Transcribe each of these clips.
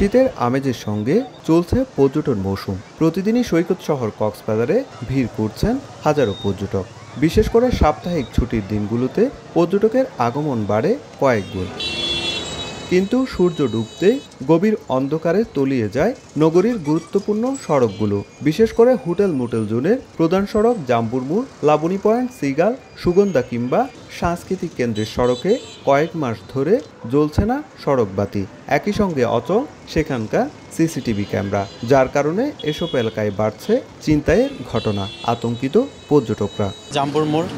শীতের আমেজের সঙ্গে চলছে পর্যটন মৌসুম। প্রতিদিনই সৈকত শহর কক্সবাজারে ভিড় করছেন হাজারো পর্যটক। বিশেষ করে সাপ্তাহিক ছুটির দিনগুলোতে পর্যটকের আগমন বাড়ে কয়েক গুণ। কিন্তু সূর্য ডুবতে গভীর অন্ধকারে তলিয়ে যায় নগরীর গুরুত্বপূর্ণ সড়কগুলো। বিশেষ করে হোটেল মোটেল জোনের প্রধান সড়ক জাম্বুর মোড়, লাবণী পয়েন্ট, সিগাল, সুগন্ধা কিংবা সাংস্কৃতিক কেন্দ্রের সড়কে কয়েক মাস ধরে জ্বলছে না সড়ক বাতি। একই সঙ্গে অচল সেখানকার সিসিটিভি ক্যামেরা, যার কারণে এসব এলাকায় বাড়ছে ছিনতাইয়ের ঘটনা। আতঙ্কিত পর্যটকরা। জাম্বুর মোড়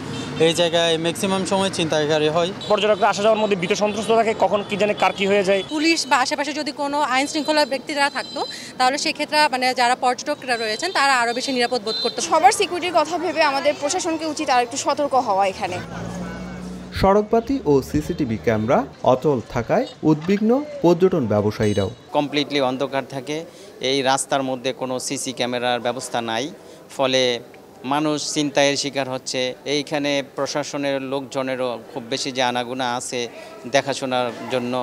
এই জায়গায় ম্যাক্সিমাম সময় ছিনতাইকারী হয়। পর্যটকরা আসা যাওয়ার মধ্যে ভীত সন্ত্রস্ত থাকে, কখন কি জানে কার কি হয়ে যায়। পুলিশ বা আশেপাশে যদি কোনো আইন শৃঙ্খলা ব্যক্তিরা থাকতো তাহলে সেক্ষেত্রে যারা পর্যটকরা রয়েছেন তারা আরও বেশি নিরাপদ বোধ করতো। সবার সিকিউরিটির কথা ভেবে আমাদের প্রশাসনকে উচিত আর একটু সতর্ক হওয়া। এখানে সড়কবাতি ও সিসিটিভি ক্যামেরা অচল থাকায় উদ্বিগ্ন পর্যটন ব্যবসায়ীরাও। কমপ্লিটলি অন্ধকার থাকে, এই রাস্তার মধ্যে কোনো সিসি ক্যামেরার ব্যবস্থা নাই, ফলে মানুষ ছিনতাইয়ের শিকার হচ্ছে। এইখানে প্রশাসনের লোকজনেরও খুব বেশি যে আনাগোনা আছে দেখাশোনার জন্য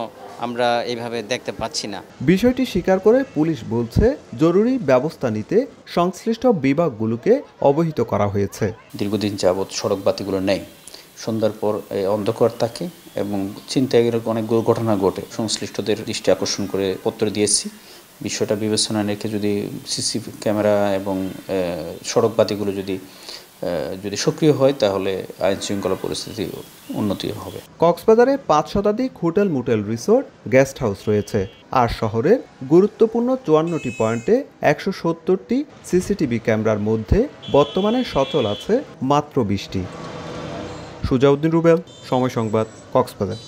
আমরা এইভাবে দেখতে পাচ্ছি না। বিষয়টি স্বীকার করে পুলিশ বলছে জরুরি ব্যবস্থা নিতে সংশ্লিষ্ট বিভাগগুলোকে অবহিত করা হয়েছে। দীর্ঘদিন যাবৎ সড়ক বাতিগুলো নেই, সন্ধ্যার পর অন্ধকার থাকে এবং ছিনতাইয়ের অনেক ঘটনা ঘটে। সংশ্লিষ্টদের দৃষ্টি আকর্ষণ করে পত্র দিয়েছি। বিষয়টা বিবেচনায় রেখে যদি সিসি ক্যামেরা এবং সড়ক বাতিগুলো যদি সক্রিয় হয় তাহলে আইন শৃঙ্খলা পরিস্থিতি উন্নতি হবে। কক্সবাজারে 5 শতাধিক hotel motel resort guest house রয়েছে, আর শহরের গুরুত্বপূর্ণ 54টি পয়েন্টে 170টি সিসিটিভি ক্যামেরার মধ্যে বর্তমানে সচল আছে মাত্র 20টি। সুজাউদ্দিন রুবেল, সময় সংবাদ, কক্সবাজার।